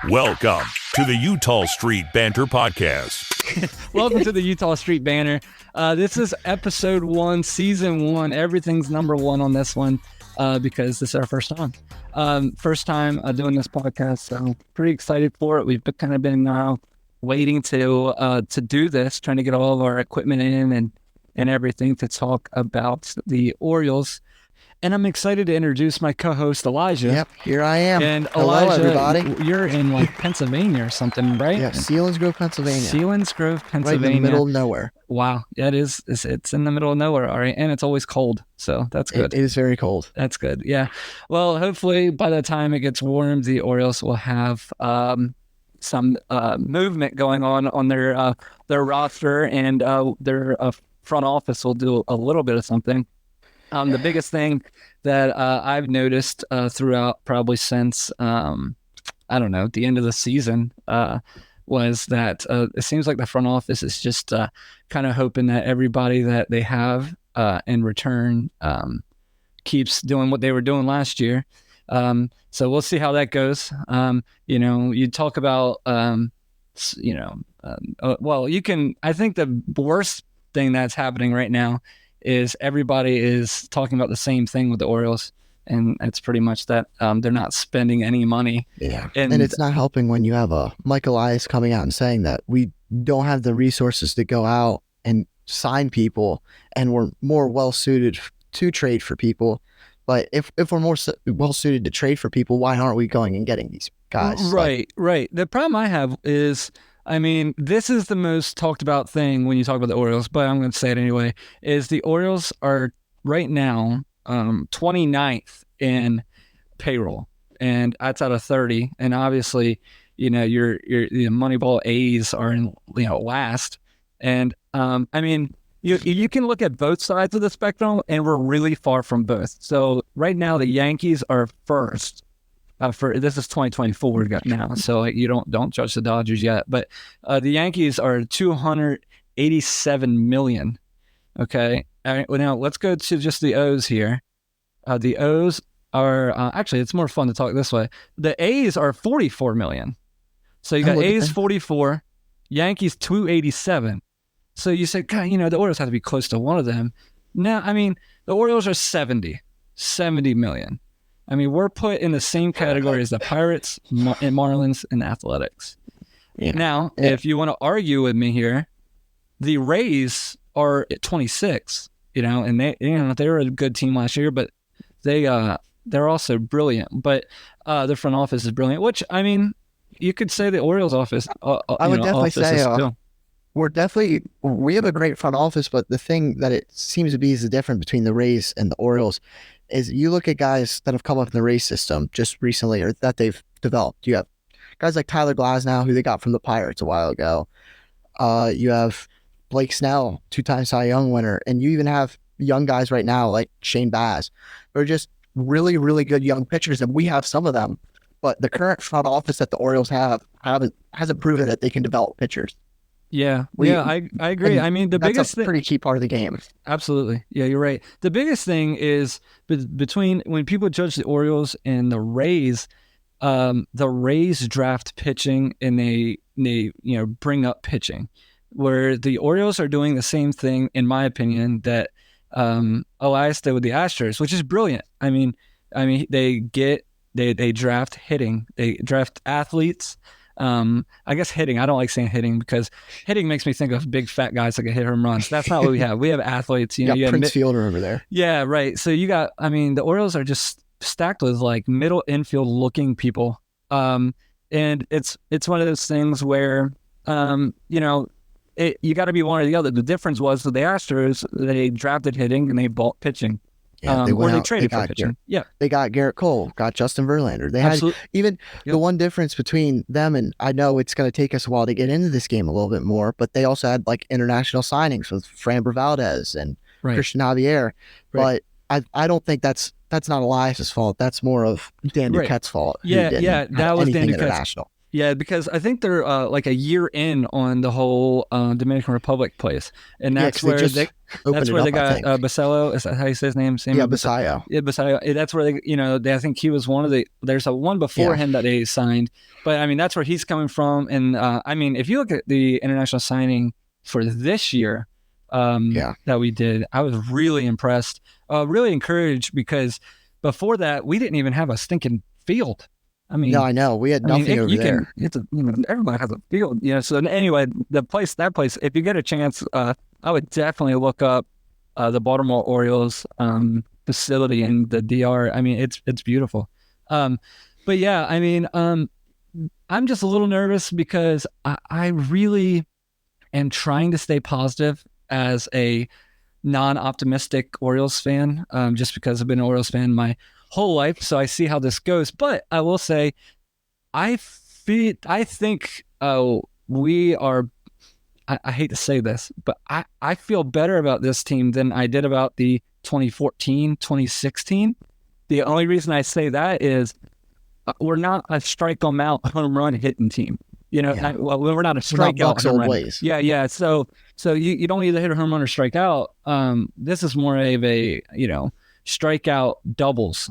Welcome to the Eutaw Street Banter Podcast. Welcome to the Eutaw Street Banter. This is episode 1, season 1. Everything's number 1 on this one because this is our first time. First time doing this podcast, so pretty excited for it. We've kind of been waiting to do this, trying to get all of our equipment in and everything to talk about the Orioles. And I'm excited to introduce my co-host, Elijah. Yep, here I am. And Hello, Elijah, everybody. You're in like Pennsylvania or something, right? Yeah, Selinsgrove, Pennsylvania. Selinsgrove, Pennsylvania. Right in the middle of nowhere. Wow, yeah, it is. It's in the middle of nowhere, all right, and it's always cold, so that's good. It is very cold. That's good, yeah. Well, hopefully by the time it gets warm, the Orioles will have some movement going on their roster, and their front office will do a little bit of something. The biggest thing that I've noticed throughout probably since, the end of the season was that it seems like the front office is just kind of hoping that everybody that they have in return keeps doing what they were doing last year. So we'll see how that goes. You talk about, I think the worst thing that's happening right now is everybody is talking about the same thing with the Orioles, and it's pretty much that they're not spending any money. Yeah, and it's not helping when you have Mike Elias coming out and saying that we don't have the resources to go out and sign people, and we're more well-suited to trade for people. But if we're more well-suited to trade for people, why aren't we going and getting these guys? Right. The problem I have is, this is the most talked about thing when you talk about the Orioles, but I'm going to say it anyway, is the Orioles are right now 29th in payroll, and that's out of 30. And obviously, your Moneyball A's are in last. And you can look at both sides of the spectrum, and we're really far from both. So right now, the Yankees are first. This is 2024 we got now, so you don't judge the Dodgers yet. But the Yankees are 287 million. Okay, all right, well, now let's go to just the O's here. The O's are actually, it's more fun to talk this way. The A's are 44 million. So you got A's 44, Yankees 287. So you say, God, the Orioles have to be close to one of them. No, the Orioles are 70 million. We're put in the same category as the Pirates, and Marlins, and Athletics. Yeah. Now, if you want to argue with me here, the Rays are at 26, and they were a good team last year, but they're also brilliant. But the front office is brilliant, which, you could say the Orioles office. I would definitely say we have a great front office, but the thing that it seems to be is the difference between the Rays and the Orioles is you look at guys that have come up in the Rays system just recently, or that they've developed. You have guys like Tyler Glasnow, who they got from the Pirates a while ago. You have Blake Snell, 2-time Cy Young winner, and you even have young guys right now like Shane Baz. They're just really, really good young pitchers, and we have some of them. But the current front office that the Orioles hasn't proven that they can develop pitchers. Yeah, I agree. The biggest thing, pretty key part of the game. Absolutely. Yeah, you're right. The biggest thing is between when people judge the Orioles and the Rays draft pitching and they bring up pitching, where the Orioles are doing the same thing, in my opinion, that Elias did with the Astros, which is brilliant. They draft hitting, they draft athletes. I guess hitting. I don't like saying hitting because hitting makes me think of big fat guys that can hit home runs. That's not what we have. We have athletes. You got Prince Fielder over there. Yeah, right. So you got. The Orioles are just stacked with like middle infield looking people. And it's one of those things where you got to be one or the other. The difference was with the Astros, they drafted hitting and they bought pitching. Yeah, they traded for pitching. They got Garrett Cole, got Justin Verlander. They had the one difference between them, and I know it's going to take us a while to get into this game a little bit more, but they also had like international signings with Framber Valdez and Christian Javier. Right. But I don't think that's not Elias's fault. That's more of Dan Duquette's fault. That was Dan Duquette's. Yeah, because I think they're like a year in on the whole Dominican Republic place, and that's where they got Basello. Is that how you say his name? Yeah, Basayo. Yeah, Basayo. That's where I think he was one of the. There's a one before him that they signed, but I mean that's where he's coming from. And I mean, if you look at the international signing for this year, that we did, I was really impressed, really encouraged, because before that we didn't even have a stinking field. I mean, no, I know we had nothing over there. Everybody has a field, So anyway, that place, if you get a chance, I would definitely look up the Baltimore Orioles facility in the DR. I mean, it's beautiful. But yeah, I mean, I'm just a little nervous because I really am trying to stay positive as a non-optimistic Orioles fan, just because I've been an Orioles fan my whole life, so I see how this goes. But I will say, I think we are. I hate to say this, but I feel better about this team than I did about the 2014, 2016. The only reason I say that is we're not a strike them out home run hitting team. We're not a strikeout home run. Ways. Yeah. So you don't either hit a home run or strike out. This is more of a strikeout doubles,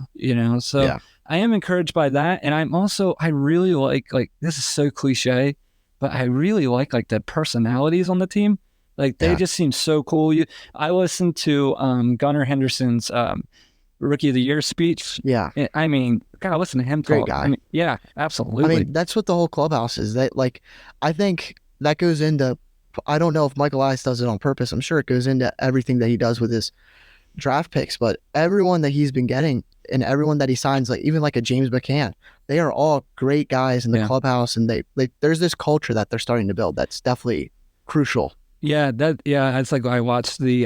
so I am encouraged by that. And I really like this is so cliche, but I really like the personalities on the team. Like they just seem so cool. I listened to Gunnar Henderson's Rookie of the Year speech. Yeah. I mean, gotta listen to him talk. Great guy. I mean, yeah, absolutely. I mean, that's what the whole clubhouse is. That I think that goes into, I don't know if Michael Elias does it on purpose. I'm sure it goes into everything that he does with his draft picks, but everyone that he's been getting and everyone that he signs, like even like a James McCann, they are all great guys in the clubhouse, and they there's this culture that they're starting to build that's definitely crucial. It's like I watched the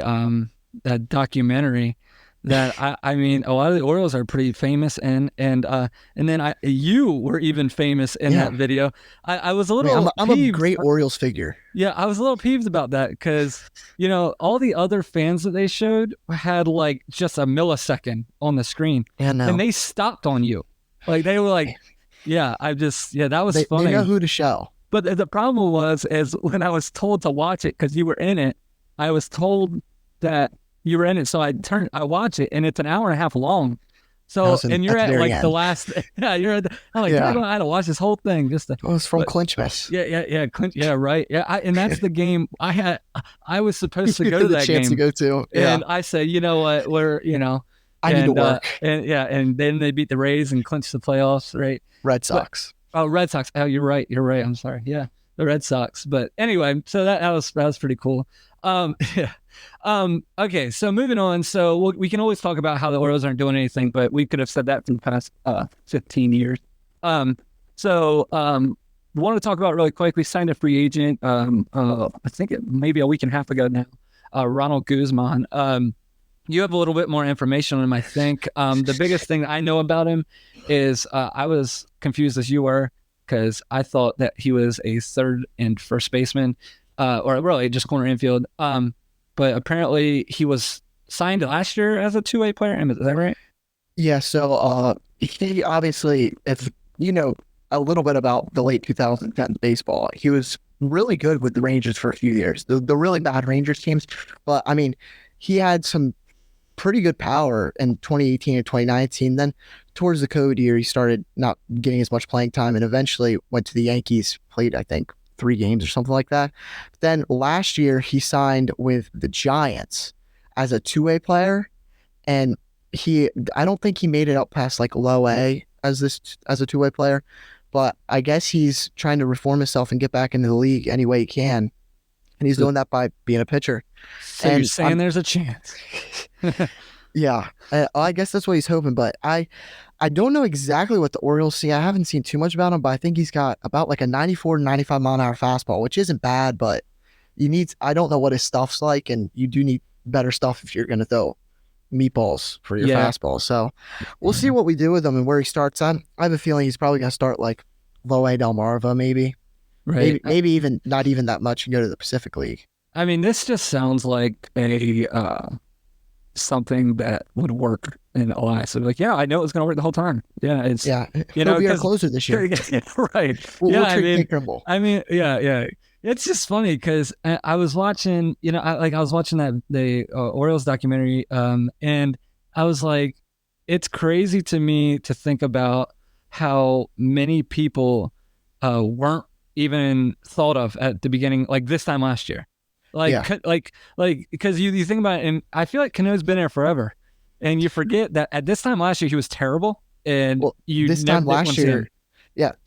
that documentary that I mean a lot of the Orioles are pretty famous and then you were even famous in that video. I was a little I'm a great Orioles figure. Yeah, I was a little peeved about that because all the other fans that they showed had like just a millisecond on the screen, and they stopped on you, like they were like, that was funny. They know who to show. But the problem was when I was told to watch it because you were in it, I was told that you were in it, so I watch it, and it's an hour and a half long. So, and you're at like the last, you're at I'm like, I had to watch this whole thing just to. Well, it's from Clinchmas. Clinch, right. Yeah. And that's the game I was supposed to go to that game. To go to. Yeah. And I said, you know what, I need to work. And then they beat the Rays and clinched the playoffs, right? Red Sox. Red Sox. Oh, you're right. I'm sorry. Yeah. The Red Sox. But anyway, so that was pretty cool. Okay, so moving on. So we can always talk about how the Orioles aren't doing anything, but we could have said that for the past 15 years. Want to talk about really quick. We signed a free agent. I think maybe a week and a half ago now. Ronald Guzman. You have a little bit more information on him, I think. The biggest thing I know about him is I was confused as you were because I thought that he was a third and first baseman, or really just corner infield. But apparently he was signed last year as a two-way player. Is that right? Yeah. So he obviously, if you know a little bit about the late 2010 baseball, he was really good with the Rangers for a few years. The really bad Rangers teams, but I mean, he had some pretty good power in 2018 and 2019. Then towards the COVID year, he started not getting as much playing time, and eventually went to the Yankees. Played, I think, 3 games or something like that. But then last year he signed with the Giants as a two-way player, and I don't think he made it up past like low A as a two-way player, but I guess he's trying to reform himself and get back into the league any way he can, and he's doing that by being a pitcher. So you're saying there's a chance? Yeah, I guess that's what he's hoping, but I don't know exactly what the Orioles see. I haven't seen too much about him, but I think he's got about like a 94 to 95 mile an hour fastball, which isn't bad, but I don't know what his stuff's like, and you do need better stuff if you're going to throw meatballs for your fastball. So we'll see what we do with him and where he starts on. I have a feeling he's probably going to start like low A Delmarva, maybe. Right. Maybe even not even that much and go to the Pacific League. I mean, this just sounds like something that would work in Elias. So like, yeah, I know it was going to work the whole time. Yeah, it's He'll be our closer this year. Right. We'll treat Kimball. I mean, yeah. It's just funny because I was watching, I was watching the Orioles documentary, and I was like, it's crazy to me to think about how many people weren't even thought of at the beginning, like this time last year. Because you think about it, and I feel like Cano's been there forever, and you forget that at this time last year he was terrible, and this time last year,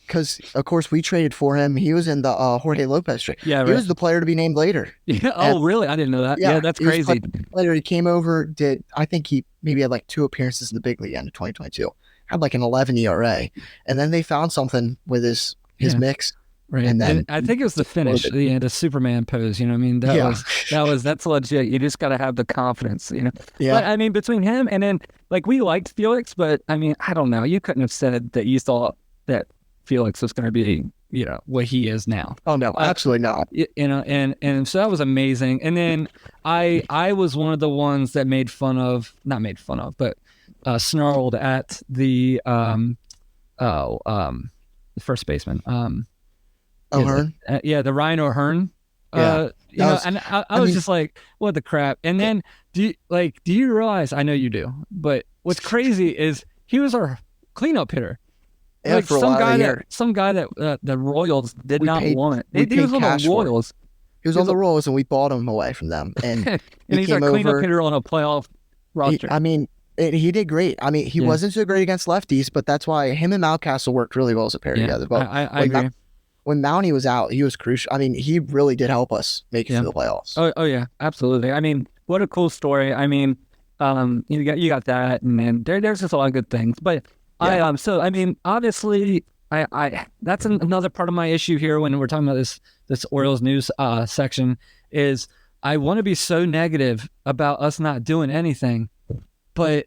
because of course we traded for him. He was in the Jorge Lopez trade. Yeah, right. He was the player to be named later. Yeah. Oh, really? I didn't know that. Yeah, that's crazy. Later, he came over. I think he maybe had like 2 appearances in the big league end of 2022. Had like an 11 ERA, and then they found something with his mix. Right, and I think it was the finish, the Superman pose. You know what I mean? That's legit. You just got to have the confidence. Yeah. But I mean, between him and then, like, we liked Felix, but I mean, I don't know. You couldn't have said that you thought that Felix was going to be, what he is now. Oh no, absolutely not. And so that was amazing. And then I was one of the ones that but snarled at the first baseman. O'Hearn? The Ryan O'Hearn. And I was just like, what the crap? And then do you realize, I know you do, but what's crazy is he was our cleanup hitter. Yeah, like some guy that the Royals did not want it. He was on the Royals. He was on the Royals, and we bought him away from them. And, and he's our cleanup hitter on a playoff roster. He did great. I mean, he wasn't so great against lefties, but that's why him and Mountcastle worked really well as a pair together. But I agree. When Mountie was out, he was crucial. I mean, he really did help us make it to the playoffs. Oh yeah, absolutely. I mean, what a cool story. I mean, you got that, and then there's just a lot of good things. But so I mean, obviously, I that's another part of my issue here when we're talking about this Orioles news section is I want to be so negative about us not doing anything, but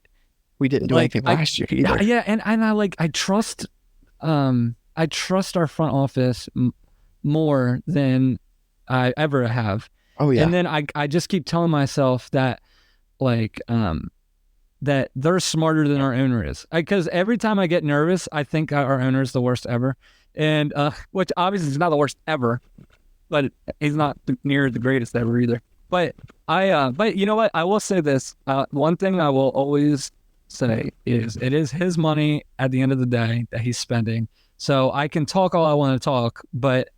we didn't do anything last year either. Yeah, and I trust. I trust our front office more than I ever have. Oh yeah. And then I just keep telling myself that that they're smarter than our owner is. Because every time I get nervous, I think our owner is the worst ever. And which obviously is not the worst ever, but he's not near the greatest ever either. But but you know what? I will say this. One thing I will always say is it is his money at the end of the day that he's spending. So I can talk all I want to talk, but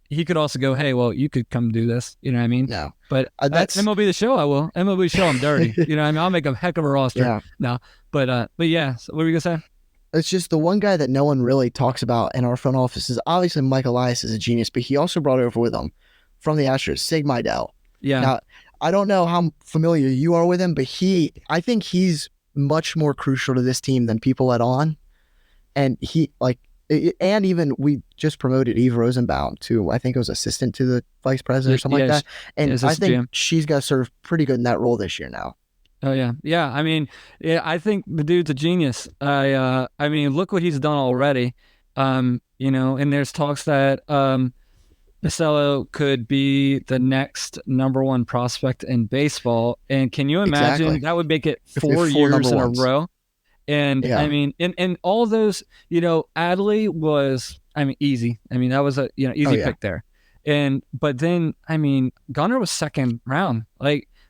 he could also go, hey, well, you could come do this. You know what I mean? No. But that's MLB The Show, I will. MLB Show, I'm dirty. You know what I mean? I'll make a heck of a roster. Yeah. No. But yeah, so what were you going to say? It's just the one guy that no one really talks about in our front office is obviously Mike Elias is a genius, but he also brought over with him from the Astros, Sig Mejdal. Yeah. Now, I don't know how familiar you are with him, but I think he's much more crucial to this team than people let on. And and even we just promoted Eve Rosenbaum to, I think it was assistant to the vice president or something like that. And I think she's going to serve pretty good in that role this year now. Oh yeah. Yeah. I mean, I think the dude's a genius. I mean, look what he's done already. And there's talks that, Basello could be the next number one prospect in baseball. And can you imagine that would make it 4 years in a row? And I mean, and all those, Adley was, easy. I mean, that was a, easy pick there. But then, I mean, Gunnar was second round.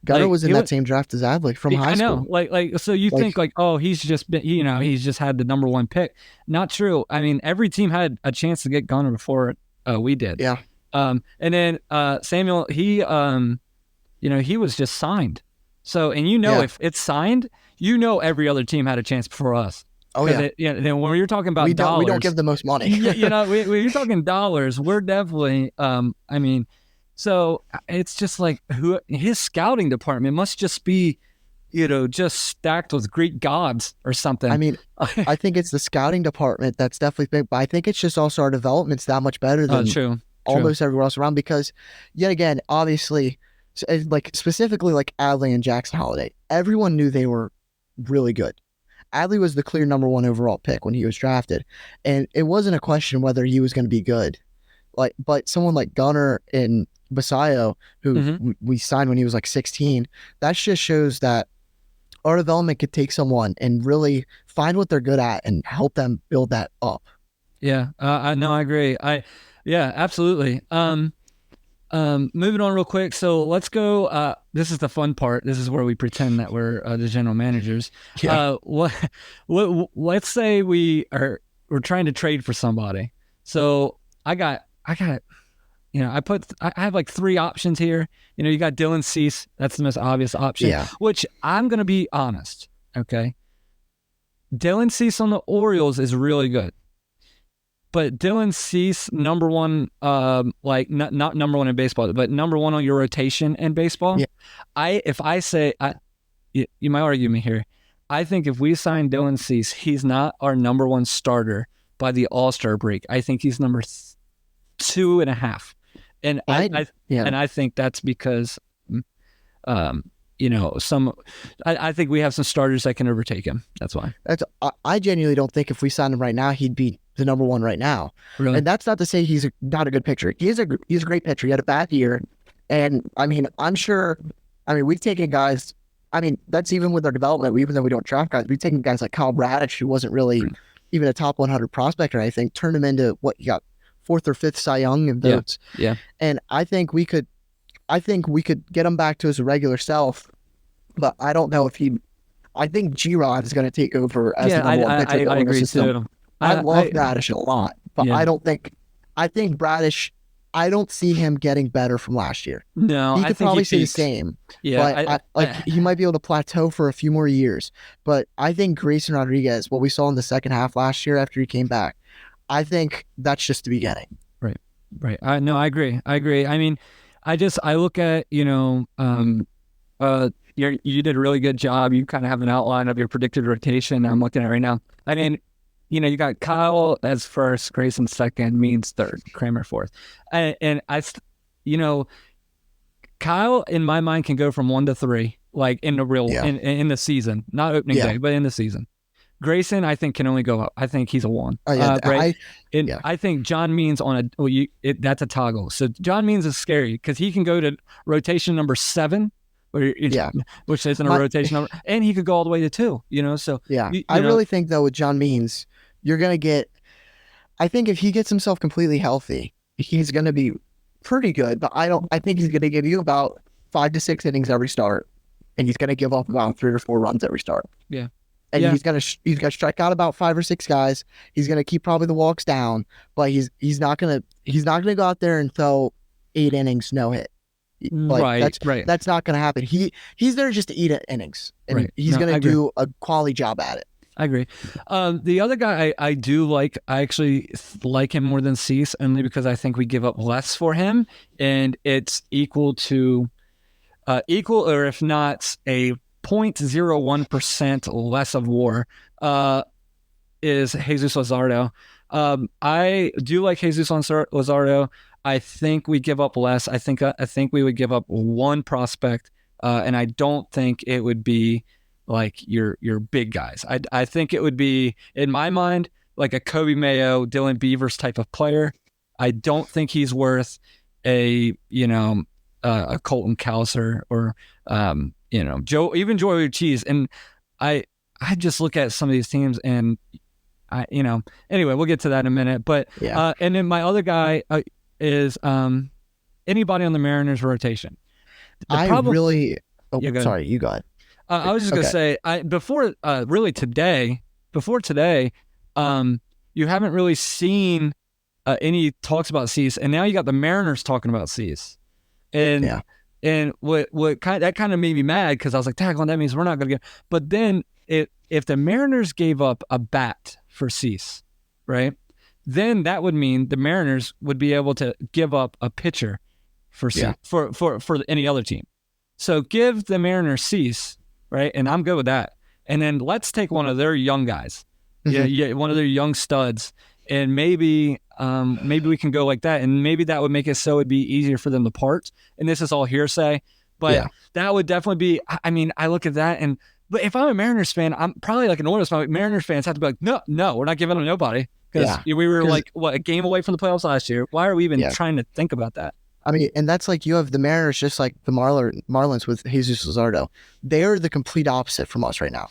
Gunnar was in that same draft as Adley from high school. I know. So you think he's just been, he's just had the number one pick. Not true. I mean, every team had a chance to get Gunnar before we did. Yeah. And then Samuel, he was just signed. So, and if it's signed, every other team had a chance before us. Oh yeah. Then when you're talking about dollars, we don't give the most money. when you're talking dollars, we're definitely. So it's just like his scouting department must just be, just stacked with Greek gods or something. I mean, I think it's the scouting department that's definitely big, but I think it's just also our development's that much better than almost everywhere else around because, yet again, obviously, specifically like Adley and Jackson Holiday, everyone knew they were really good. Adley was the clear number one overall pick when he was drafted, and it wasn't a question whether he was going to be good. But someone like Gunnar and Basayo, who we signed when he was 16, that just shows that our development could take someone and really find what they're good at and help them build that up. Yeah, I agree. Yeah, absolutely. Moving on real quick. So let's go. This is the fun part. This is where we pretend that we're the general managers. Yeah. Let's say we're trying to trade for somebody. So I have like 3 options here. You got Dylan Cease. That's the most obvious option. Yeah. Which I'm gonna be honest. Okay. Dylan Cease on the Orioles is really good. But Dylan Cease, number one, not number one in baseball, but number one on your rotation in baseball. Yeah. You might argue me here. I think if we sign Dylan Cease, he's not our number one starter by the All-Star break. I think he's number 2.5. And I think that's because, I think we have some starters that can overtake him. That's why. I genuinely don't think if we signed him right now, he'd be the number one right now. Really? And that's not to say he's not a good pitcher. He's a great pitcher. He had a bad year. And I'm sure, we've taken guys, that's even with our development, even though we don't draft guys, we've taken guys like Kyle Bradish, who wasn't really even a top 100 prospect or anything, turned him into what you got 4th or 5th Cy Young in votes. Yeah. And I think we could get him back to his regular self, but I don't know if I think G-Rod is going to take over as the number one pitcher. I agree too. I love Bradish a lot, but I think Bradish, I don't see him getting better from last year. No, he could probably stay the same. Yeah, but he might be able to plateau for a few more years. But I think Grayson Rodriguez, what we saw in the second half last year after he came back, I think that's just the beginning. Right. I agree. I look at, you did a really good job. You kind of have an outline of your predicted rotation. I'm looking at it right now. You got Kyle as first, Grayson second, Means third, Kramer fourth. And Kyle, in my mind, can go from 1 to 3, like in the real, in the season, not opening day, but in the season. Grayson, I think, can only go up. I think he's a 1. Oh, yeah. I think John Means that's a toggle. So John Means is scary because he can go to rotation number 7, which isn't a rotation number, and he could go all the way to 2. So I really think though with John Means, you're gonna get. I think if he gets himself completely healthy, he's gonna be pretty good. But I think he's gonna give you about 5 to 6 innings every start, and he's gonna give up about 3 or 4 runs every start. Yeah. And he's gonna strike out about 5 or 6 guys. He's gonna keep probably the walks down, but he's not gonna go out there and throw 8 innings no hit. That's not gonna happen. He's there just to eat innings, and he's gonna do a quality job at it. I agree. The other guy I do like, I actually like him more than Cease, only because I think we give up less for him, and it's equal or if not a 0.01% less of WAR, is Jesus Luzardo. I do like Jesus Luzardo. I think we give up less. I think we would give up 1 prospect, and I don't think it would be like your big guys. I think it would be, in my mind, like a Kobe Mayo, Dylan Beavers type of player. I don't think he's worth a Colton Cowser or Joey Cheese. And I just look at some of these teams and anyway, we'll get to that in a minute. But and then my other guy is anybody on the Mariners rotation. Sorry, you go ahead. I was just going to say, before today, you haven't really seen any talks about Cease, and now you got the Mariners talking about Cease. And what kind of made me mad, because I was like, "Tag on, that means we're not going to get." But then if the Mariners gave up a bat for Cease, right? Then that would mean the Mariners would be able to give up a pitcher for Cease, for any other team. So give the Mariners Cease, right? And I'm good with that. And then let's take one of their young guys, one of their young studs, and maybe we can go like that, and maybe that would make it so it'd be easier for them to part. And this is all hearsay, but that would definitely be. I look at that, but if I'm a Mariners fan, I'm probably like an Orioles fan. Mariners fans have to be like, no, we're not giving them nobody, because we were like a game away from the playoffs last year. Why are we even trying to think about that? I mean, and that's like you have the Mariners, just like the Marlins with Jesus Luzardo. They're the complete opposite from us right now.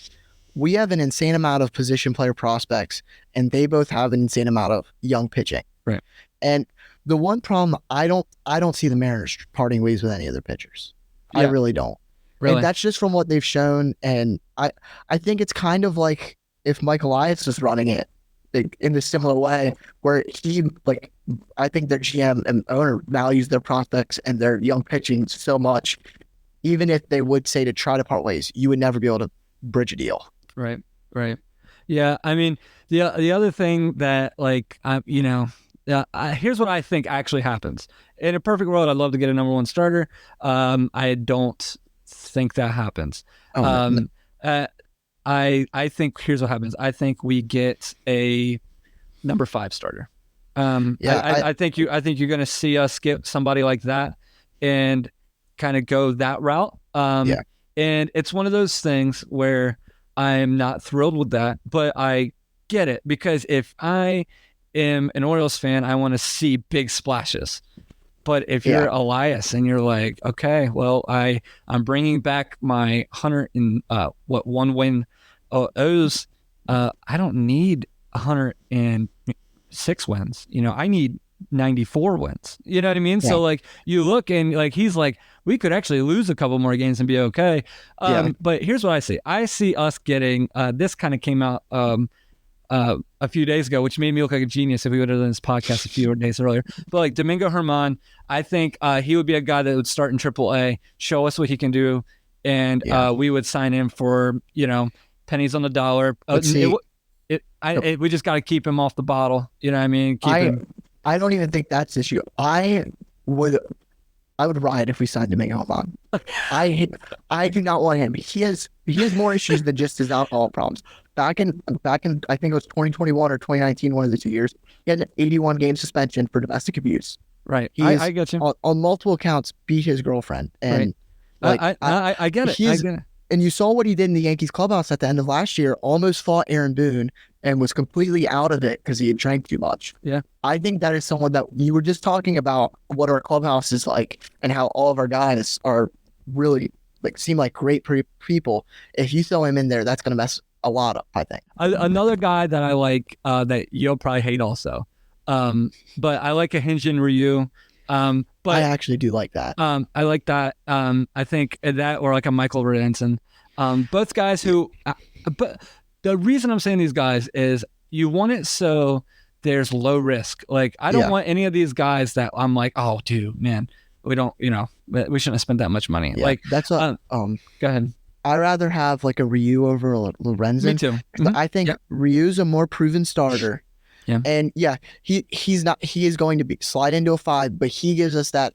We have an insane amount of position player prospects, and they both have an insane amount of young pitching. Right. And the one problem, I don't see the Mariners parting ways with any of their pitchers. Yeah. I really don't. Really? And that's just from what they've shown. And I think it's kind of like if Mike Elias was running it in a similar way, where I think their GM and owner values their prospects and their young pitching so much, even if they would say to try to part ways, you would never be able to bridge a deal. Right. Yeah. I mean, the other thing that here's what I think actually happens. In a perfect world, I'd love to get a number one starter. I don't think that happens. I think here's what happens. I think we get a number 5 starter. I think you're going to see us get somebody like that and kind of go that route. And it's one of those things where I'm not thrilled with that, but I get it, because if I am an Orioles fan, I want to see big splashes. But if you're Elias and you're like, okay, well, I'm bringing back my 101 win O's. I don't need 106 wins. I need 94 wins. You know what I mean? Yeah. So like you look and like he's like, we could actually lose a couple more games and be okay. But here's what I see. I see us getting this kind of came out a few days ago, which made me look like a genius if we would have done this podcast a few days earlier. But like Domingo Germán, I think he would be a guy that would start in AAA, show us what he can do, and we would sign him for pennies on the dollar. We just got to keep him off the bottle. You know what I mean? I don't even think that's the issue. I would riot if we signed Domingo Germán. I do not want him. He has more issues than just his alcohol problems. Back in I think it was 2021 or 2019, one of the 2 years, he had an 81 game suspension for domestic abuse. Right. I get you. On multiple accounts, beat his girlfriend. And right. I get it. I get it. And you saw what he did in the Yankees clubhouse at the end of last year, almost fought Aaron Boone and was completely out of it because he had drank too much. Yeah. I think that is someone that you were just talking about what our clubhouse is like and how all of our guys are really seem like great people. If you throw him in there, that's going to mess a lot up, I think. Another guy that I like that you'll probably hate also, but I like a Hyun-Jin Ryu. But I actually do like that. I like that. I think that, or like a Michael Redenson. Both guys who, but the reason I'm saying these guys is you want it so there's low risk. Like I don't want any of these guys that I'm like, oh, dude, man, we don't, we shouldn't have spent that much money. Yeah, like that's what. Go ahead. I'd rather have like a Ryu over a Lorenzen. Me too. Mm-hmm. I think Ryu's a more proven starter. Yeah. And he is going to slide into a 5, but he gives us a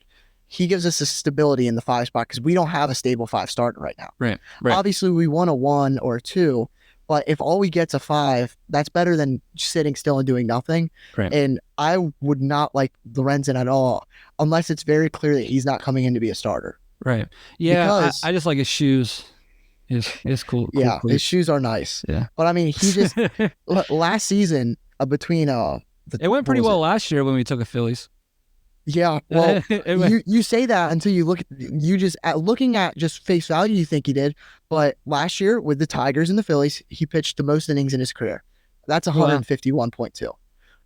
stability in the 5 spot because we don't have a stable 5 starter right now. Right. Obviously we want a 1 or a 2, but if all we get's a 5, that's better than sitting still and doing nothing. Right. And I would not like Lorenzen at all unless it's very clear that he's not coming in to be a starter. Right. Yeah. I just like his shoes. His cool. Yeah. Cool his shoes are nice. Yeah. But I mean, he just last season. Between it went pretty well last year when we took the Phillies. Yeah, well, you say that until you looking at just face value, you think he did. But last year with the Tigers and the Phillies, he pitched the most innings in his career. That's 151.2.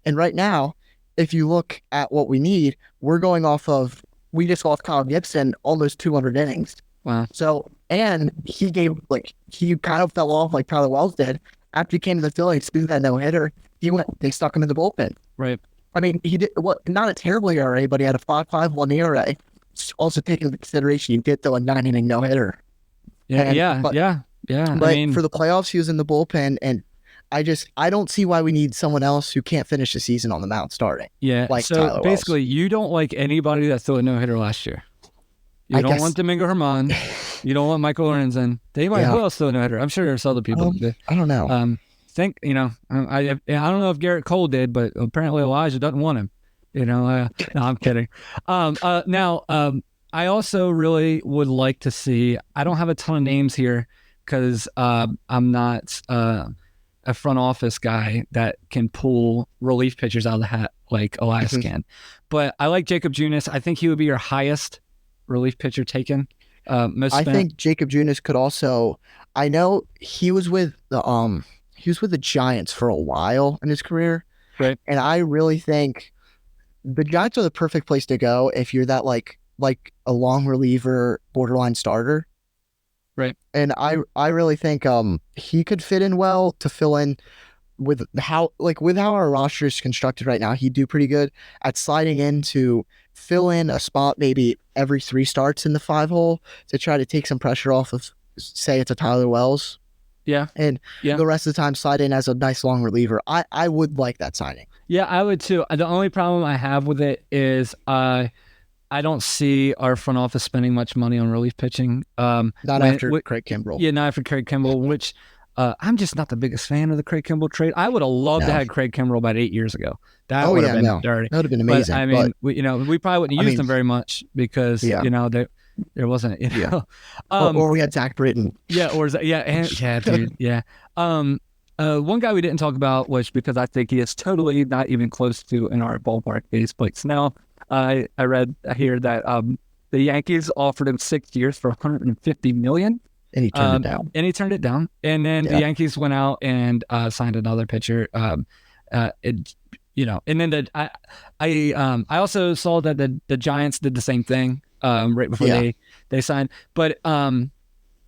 And right now, if you look at what we need, we just lost Kyle Gibson almost 200 innings. Wow. So, and he kind of fell off like Tyler Wells did after he came to the Phillies, threw that no hitter. They stuck him in the bullpen. Right. I mean, he did not a terrible ERA, but he had a 5.51 ERA. Also taking into consideration, he did throw a 9-inning no hitter. Yeah. But I mean, for the playoffs, he was in the bullpen, and I don't see why we need someone else who can't finish the season on the mound starting. Yeah. Like so Tyler basically, Wells. you don't like anybody that threw a no hitter last year. You don't want Domingo Germán. You don't want Michael Lorenzen. Who else threw a no hitter? I'm sure there's other people. I don't know. I don't know if Garrett Cole did, but apparently Elijah doesn't want him. No, I'm kidding. I also really would like to see. I don't have a ton of names here because I'm not a front office guy that can pull relief pitchers out of the hat. like Elias can. But I like Jacob Junis. I think he would be your highest relief pitcher taken. I think Jacob Junis could also. I know he was with the Giants for a while in his career, right? And I really think the Giants are the perfect place to go if you're that like a long reliever, borderline starter, right? And I really think he could fit in well to fill in with how our roster is constructed right now. He'd do pretty good at sliding in to fill in a spot maybe every 3 starts in the 5-hole to try to take some pressure off of, say, it's a Tyler Wells. Yeah. And the rest of the time slide in as a nice long reliever. I would like that signing. Yeah, I would too. The only problem I have with it is I don't see our front office spending much money on relief pitching. Not after Craig Kimbrell. Yeah, not after Craig Kimbrell, which I'm just not the biggest fan of the Craig Kimbrell trade. I would have loved to have Craig Kimbrell about 8 years ago. That would have been dirty. That would have been amazing. But, I mean, we probably wouldn't use them very much because, there wasn't, or we had Zach Britton. Yeah, dude, yeah. One guy we didn't talk about, which because I think he is totally not even close to in our ballpark, is Blake Snell. I read here that the Yankees offered him 6 years for $150 million. And he turned it down. And then the Yankees went out and signed another pitcher. And then I also saw that the Giants did the same thing right before they signed. But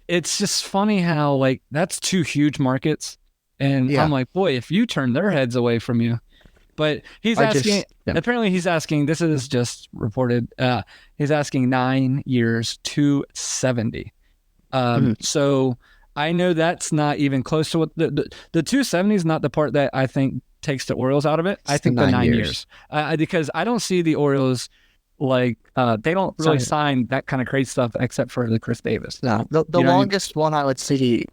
it's just funny how like that's 2 huge markets, and I'm like, boy, if you turn their heads away from you. But he's asking. Apparently, he's asking. This is just reported. He's asking 9 years, $270. So I know that's not even close to what the 270 is not the part that I think takes the Orioles out of it. I think the 9 years. Because I don't see the Orioles like they don't really sign that kind of crazy stuff except for the Chris Davis. No, the longest one I would see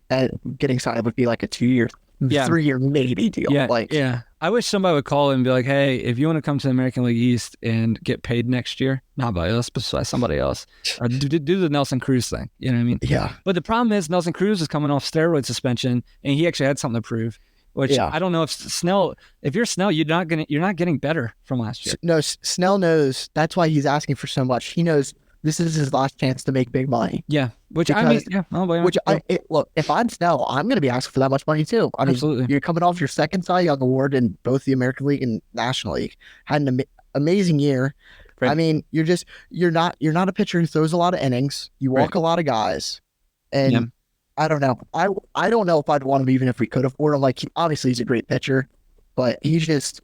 getting signed would be like a 2-year, 3-year maybe deal. Yeah. I wish somebody would call and be like, hey, if you want to come to the American League East and get paid next year, not by us, but by somebody else, or do the Nelson Cruz thing. You know what I mean? Yeah. But the problem is Nelson Cruz is coming off steroid suspension, and he actually had something to prove. Which I don't know if you're Snell, you're not getting better from last year. No, Snell knows. That's why he's asking for so much. He knows this is his last chance to make big money. Yeah, look, if I'm Snell, I'm going to be asking for that much money too. I mean, absolutely. You're coming off your second Cy Young award in both the American League and National League. Had an amazing year. Right. I mean, you're not a pitcher who throws a lot of innings. You walk a lot of guys, and I don't know. I don't know if I'd want him even if we could afford him. Like, obviously he's a great pitcher, but he's just.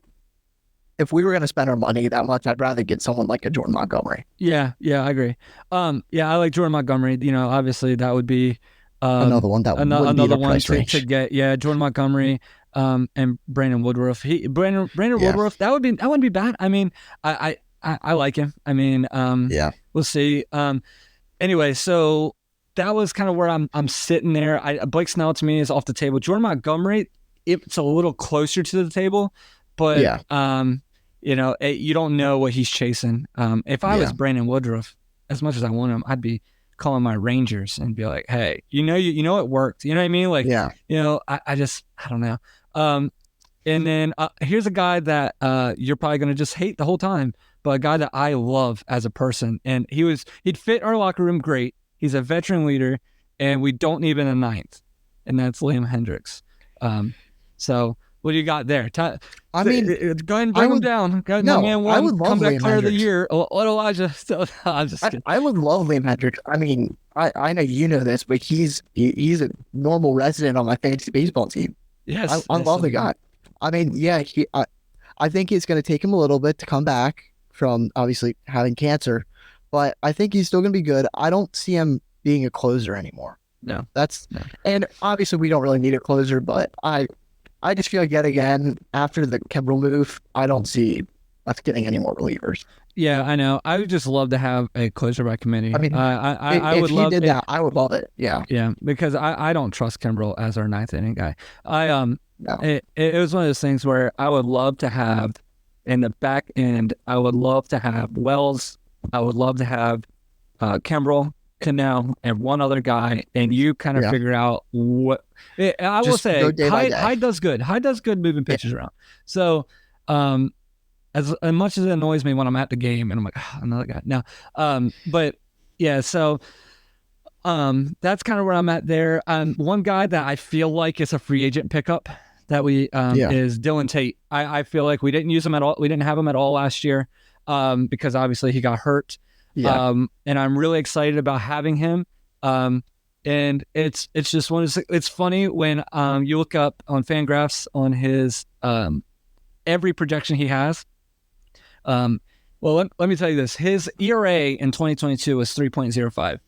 If we were going to spend our money that much, I'd rather get someone like a Jordan Montgomery. Yeah, I agree. I like Jordan Montgomery. Obviously that would be another one that another one to get. Yeah, Jordan Montgomery and Brandon Woodruff. Brandon Woodruff. That wouldn't be bad. I mean, I like him. I mean, we'll see. Anyway, so that was kind of where I'm sitting there. Blake Snell to me is off the table. Jordan Montgomery, it's a little closer to the table, but you don't know what he's chasing. If I was Brandon Woodruff, as much as I want him, I'd be calling my Rangers and be like, hey, you know it worked. You know what I mean? Like, I don't know. And then here's a guy that you're probably going to just hate the whole time, but a guy that I love as a person. And he'd fit our locker room great. He's a veteran leader, and we don't need him in the ninth. And that's Liam Hendricks. So what do you got there? Go ahead and bring him down. Go ahead, I would love comeback Liam player of the Hendricks. year. What Elijah? I'm just kidding. I would love Liam Hendricks. I mean, I know you know this, but he's a normal resident on my fantasy baseball team. Yes, I love the guy. I mean, I think it's going to take him a little bit to come back from obviously having cancer, but I think he's still going to be good. I don't see him being a closer anymore. No. And obviously we don't really need a closer, but I just feel like yet again, after the Kimbrell move, I don't see us getting any more relievers. Yeah, I know. I would just love to have a closer by committee. I mean, I if would he love did that, I would love it. Yeah. Yeah, because I don't trust Kimbrell as our ninth inning guy. It was one of those things where I would love to have in the back end, I would love to have Wells, I would love to have Kimbrell, Cannell, and one other guy, and you kind of figure out what. I will say, Hyde does good. Hyde does good moving pitches around. So, as much as it annoys me when I'm at the game and I'm like, another guy. No. But yeah, so that's kind of where I'm at there. One guy that I feel like is a free agent pickup that we is Dylan Tate. I feel like we didn't use him at all. We didn't have him at all last year because obviously he got hurt. Yeah. And I'm really excited about having him. And it's just it's funny when you look up on Fangraphs on his every projection he has. Well, let me tell you this. His ERA in 2022 was 3.05.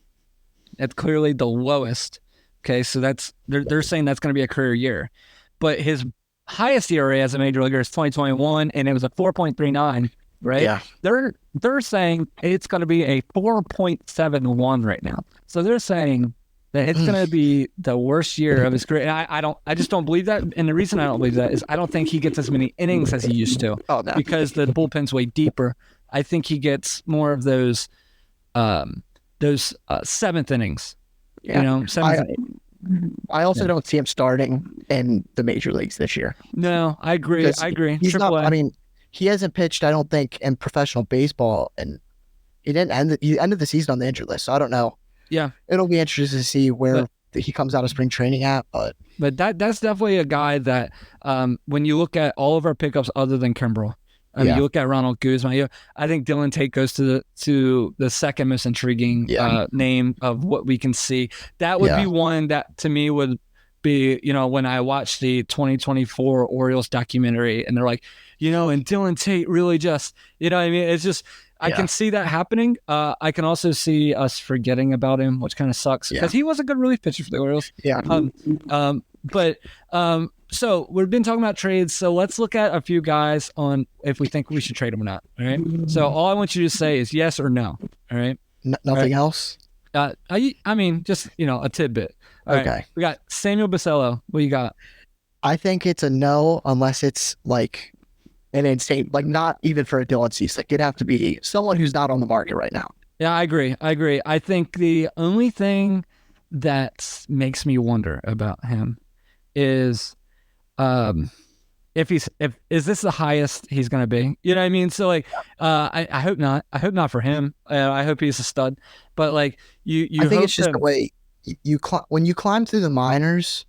That's clearly the lowest. Okay, so they're saying that's going to be a career year. But his highest ERA as a major leaguer is 2021, and it was a 4.39. Right? Yeah. They're saying it's going to be a 4.71 right now. So they're saying that it's going to be the worst year of his career. And I just don't believe that. And the reason I don't believe that is I don't think he gets as many innings as he used to. Oh, no. Because the bullpen's way deeper. I think he gets more of those seventh innings. Yeah. You know, I also don't see him starting in the major leagues this year. No, I agree. He's not. I mean, he hasn't pitched, I don't think, in professional baseball, and he ended the season on the injured list. So I don't know. Yeah, it'll be interesting to see where he comes out of spring training at. But that's definitely a guy that when you look at all of our pickups other than Kimbrel, I mean, you look at Ronald Guzman. I think Dylan Tate goes to the second most intriguing name of what we can see. That would be one that to me would be, when I watched the 2024 Orioles documentary and they're like, and Dylan Tate really just, what I mean? It's just, I can see that happening. I can also see us forgetting about him, which kind of sucks because he was a good relief pitcher for the Orioles. Yeah. So we've been talking about trades. So let's look at a few guys on if we think we should trade them or not. All right. So all I want you to say is yes or no. All right. Nothing else. I mean, just a tidbit. All okay. Right. We got Samuel Basello. What you got? I think it's a no unless it's like an insane, like not even for a Dylan Cease. Like it'd have to be someone who's not on the market right now. Yeah, I agree. I think the only thing that makes me wonder about him is is this the highest he's going to be? You know what I mean? So like, I hope not. I hope not for him. I hope he's a stud. But like you I think it's just the way when you climb through the minors,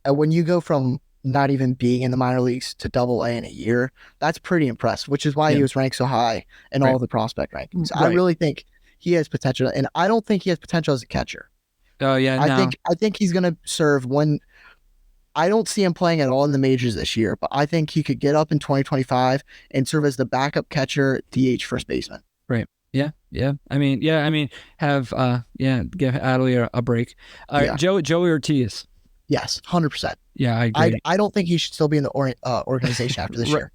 when you go from not even being in the minor leagues to Double-A in a year, that's pretty impressive. Which is why he was ranked so high in all the prospect rankings. Right. I really think he has potential, and I don't think he has potential as a catcher. Oh yeah, I think he's going to serve one. I don't see him playing at all in the majors this year, but I think he could get up in 2025 and serve as the backup catcher, DH first baseman. Right. Yeah. I mean, have give Adley a break. Joey Ortiz. Yes, 100%. Yeah, I agree. I don't think he should still be in the organization after this year.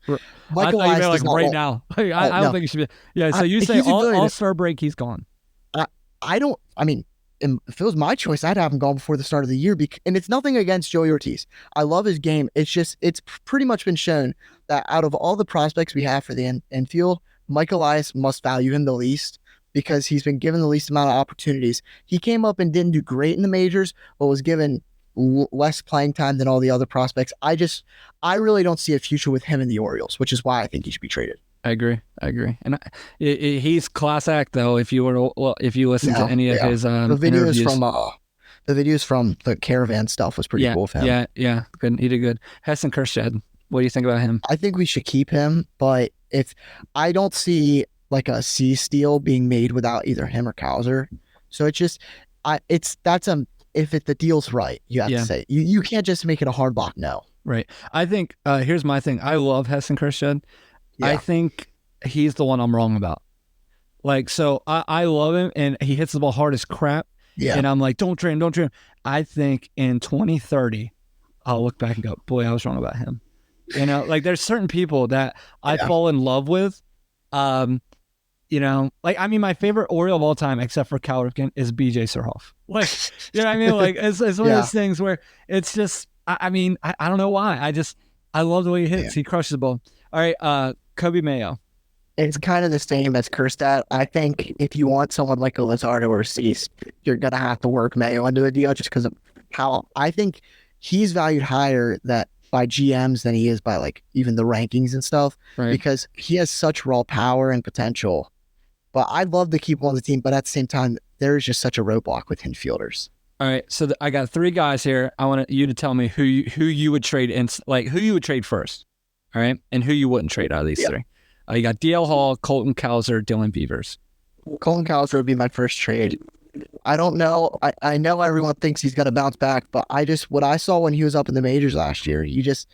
Michael Elias like right now. I don't think he should be. Yeah, so you say all-star break, he's gone. I mean, if it was my choice, I'd have him gone before the start of the year. And it's nothing against Joey Ortiz. I love his game. It's pretty much been shown that out of all the prospects we have for the infield, Michael Elias must value him the least because he's been given the least amount of opportunities. He came up and didn't do great in the majors, but was given less playing time than all the other prospects. I really don't see a future with him in the Orioles, which is why I think he should be traded. I agree. And he's class act though. If you listen to any of his interviews. The videos from the caravan stuff was pretty cool of him. Yeah, good. He did good. Heston Kjerstad, what do you think about him? I think we should keep him, but if I don't see like a C steal being made without either him or Cowser, so it's just if the deal's right, you have to say you can't just make it a hard lock. No, right. I think here's my thing. I love Heston Kjerstad. Yeah. I think he's the one I'm wrong about. Like, so I love him, and he hits the ball hard as crap. Yeah. And I'm like, don't trade him. I think in 2030, I'll look back and go, boy, I was wrong about him. Like there's certain people that I fall in love with. Like, I mean, my favorite Oriole of all time, except for Cal Ripken, is BJ Surhoff. Like, you know what I mean? Like, it's one of those things where it's just, I mean, I don't know why. I love the way he hits. Yeah. He crushes the ball. All right, Kobe Mayo. It's kind of the same as Kjerstad. I think if you want someone like a Luzardo or Cease, you're going to have to work Mayo into the deal just because of how I think he's valued higher that by GMs than he is by like even the rankings and stuff, Right. because he has such raw power and potential. But I'd love to keep him on the team, but at the same time, there is just such a roadblock with infielders. All right, so I got 3 guys here. I want you to tell me who you would trade in, like who you would trade first, all right, and who you wouldn't trade out of these 3. You got DL Hall, Colton Cowser, Dylan Beavers. Colton Cowser would be my first trade. I don't know. I know everyone thinks he's going to bounce back, but what I saw when he was up in the majors last year, he just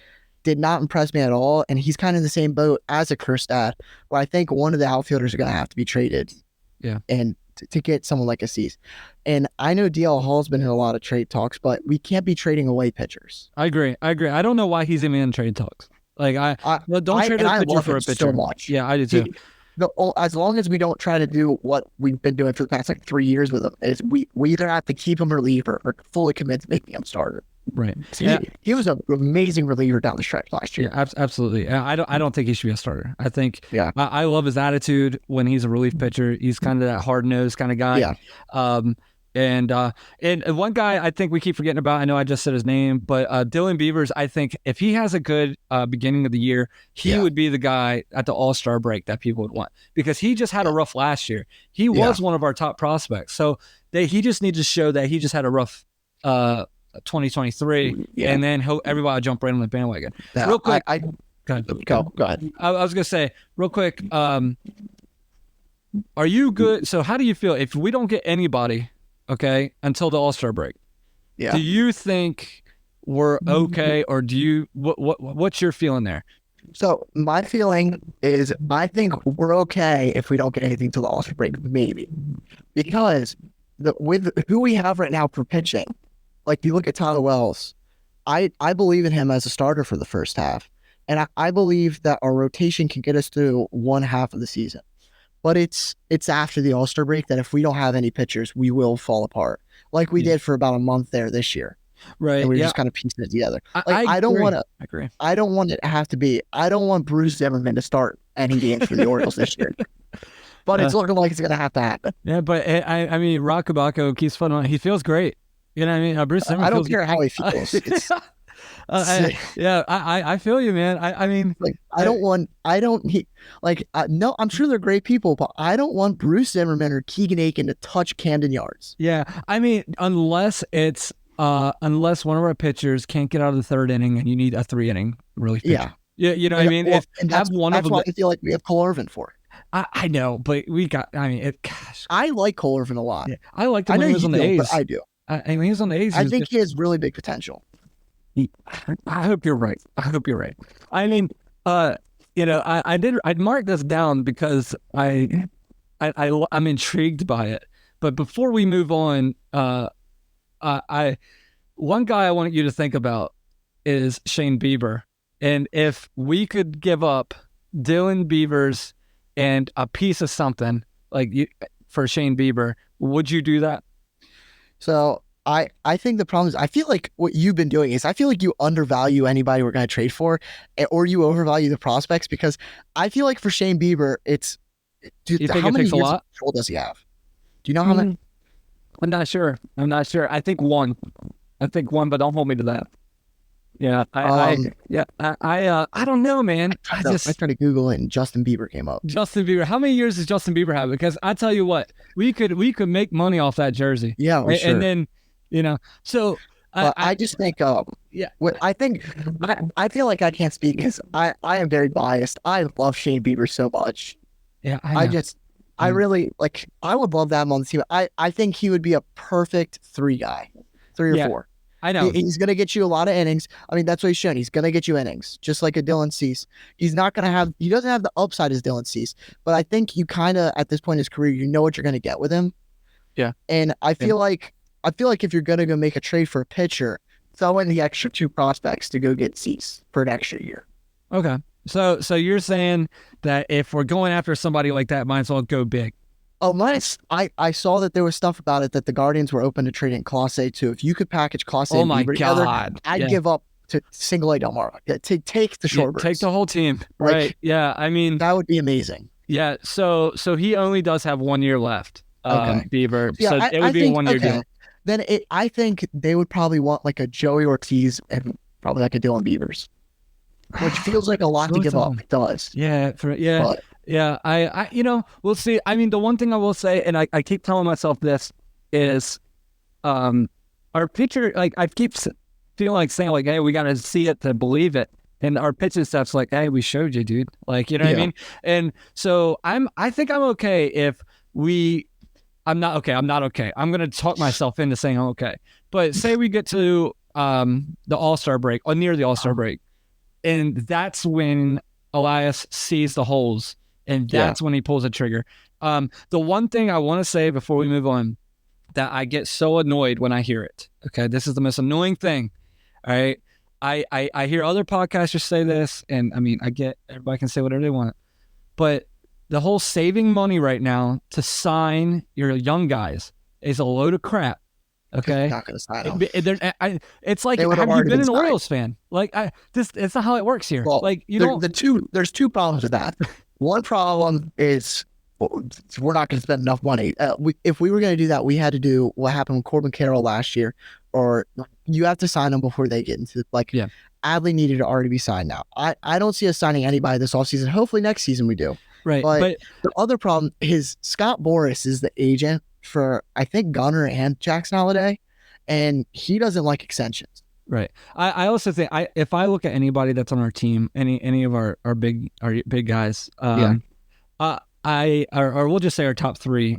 did not impress me at all. And he's kind of in the same boat as a Kerstad, where I think one of the outfielders are going to have to be traded. Yeah. And to get someone like Assis. And I know DL Hall's been in a lot of trade talks, but we can't be trading away pitchers. I agree. I don't know why he's even in trade talks. Like don't trade a pitcher for a pitcher. So much. Yeah, I do too. As long as we don't try to do what we've been doing for the past like 3 years with him, is we either have to keep him reliever or fully commit to making him starter. Right. So he was an amazing reliever down the stretch last year. Yeah, absolutely. I don't think he should be a starter. I think I love his attitude when he's a relief pitcher. He's kind of that hard nosed kind of guy. Yeah. And one guy I think we keep forgetting about, I know I just said his name, but Dylan Beavers, I think if he has a good beginning of the year, he would be the guy at the All-Star break that people would want, because he just had a rough last year. He was one of our top prospects. So he just needs to show that he just had a rough 2023, and then everybody will jump right on the bandwagon. Real quick. Go ahead. I was going to say, real quick, are you good? So how do you feel if we don't get anybody, until the All-Star break? Yeah. Do you think we're okay, or do you what's your feeling there? So my feeling is I think we're okay if we don't get anything till the All-Star break, maybe. Because with who we have right now for pitching, like you look at Tyler Wells, I believe in him as a starter for the first half. And I believe that our rotation can get us through one half of the season. But it's after the All-Star break that if we don't have any pitchers, we will fall apart, like we did for about a month there this year. Right. And we're just kind of piecing it together. I don't want to. I agree. I don't want it to have to be. I don't want Bruce Zimmerman to start any games for the Orioles this year. But it's looking like it's going to have to happen. Yeah, but I mean, Rock Kabako keeps fun on. He feels great. You know what I mean? Bruce Zimmerman. I don't care how he feels. I feel you, man. I mean, like no, I'm sure they're great people, but I don't want Bruce Zimmerman or Keegan Aiken to touch Camden Yards. Yeah, I mean, unless one of our pitchers can't get out of the 3rd inning and you need a 3-inning relief pitcher. Yeah, you know what I mean. That's why I feel like we have Cole Irvin for. I know, but we got. I mean, gosh, I like Cole Irvin a lot. Yeah, I liked him when he was on the A's. I do. I mean, he was on the A's. I think he has really big potential. I hope you're right. I mean, I marked this down because I'm intrigued by it. But before we move on, one guy I want you to think about is Shane Bieber. And if we could give up Dylan Beavers and a piece of something for Shane Bieber, would you do that? So I think the problem is I feel like what you've been doing is I feel like you undervalue anybody we're going to trade for, or you overvalue the prospects, because I feel like for Shane Bieber, how many years of control does he have? Do you know how many? I'm not sure. I think one, but don't hold me to that. Yeah, I don't know, man. I tried to Google it and Justin Bieber came up. Justin Bieber. How many years does Justin Bieber have? Because I tell you what, we could make money off that jersey. Yeah, sure. And then, so I just think, I feel like I can't speak because I am very biased. I love Shane Bieber so much. Yeah, I know. I really I would love to have him on the team. I think he would be a perfect 3 guy, 3 or 4. I know. He's going to get you a lot of innings. I mean, that's what he's shown. He's going to get you innings, just like a Dylan Cease. He doesn't have the upside as Dylan Cease, but I think you kind of, at this point in his career, you know what you're going to get with him. Yeah. And I feel like if you're going to go make a trade for a pitcher, throw in the extra 2 prospects to go get Cease for an extra year. Okay. So you're saying that if we're going after somebody like that, might as well go big. Oh, I saw that there was stuff about it that the Guardians were open to trading Clase too. If you could package Clase and Bieber together, I'd give up to Single A Del Mar. Take the Shorebirds. Take the whole team. Right. Yeah. I mean, that would be amazing. Yeah. So he only does have 1 year left. Bieber. Yeah, so it would be a 1 year deal. Then I think they would probably want like a Joey Ortiz and probably like a Dylan Beavers, which feels like a lot to give up. It does. Yeah, I we'll see. I mean, the one thing I will say, and I keep telling myself this, is our pitcher, like I keep feeling like saying like, hey, we got to see it to believe it. And our pitching staff's like, hey, we showed you, dude. Like, you know what I mean? And so I think I'm okay if I'm not okay. I'm not okay. I'm going to talk myself into saying I'm okay. But say we get to the All-Star break or near the All-Star break, and that's when Elias sees the holes, and that's when he pulls the trigger. The one thing I want to say before we move on, that I get so annoyed when I hear it. Okay, this is the most annoying thing. All right. I hear other podcasters say this, and I mean, I get everybody can say whatever they want, but the whole saving money right now to sign your young guys is a load of crap. Okay, not gonna sign them. It's like, have you been an Orioles fan? Like, it's not how it works here. Well, like, there's two problems with that. One problem is we're not going to spend enough money. If we were going to do that, we had to do what happened with Corbin Carroll last year, or you have to sign them before they get into Adley needed to already be signed now. I don't see us signing anybody this offseason. Hopefully next season we do. Right. But the other problem is Scott Boras is the agent for, I think, Gunnar and Jackson Holiday, and he doesn't like extensions. Right. I also think if I look at anybody that's on our team, any of our big guys, or we'll just say our top three,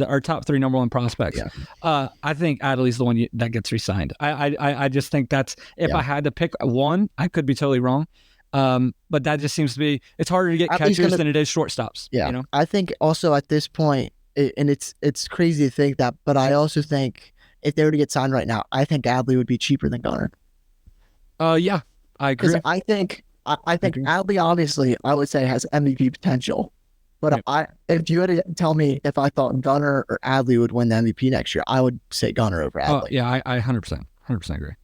our top three number one prospects. Yeah. I think Adley's the one that gets re-signed. I just think that's, if I had to pick one, I could be totally wrong. But that just seems to be, it's harder to get catchers than it is shortstops. Yeah. I think also at this point, and it's crazy to think that, but I also think if they were to get signed right now, I think Adley would be cheaper than Gunnar. Yeah, I agree. I think Adley, obviously, I would say has MVP potential. But if you had to tell me if I thought Gunnar or Adley would win the MVP next year, I would say Gunnar over Adley. Oh, yeah, I 100% agree.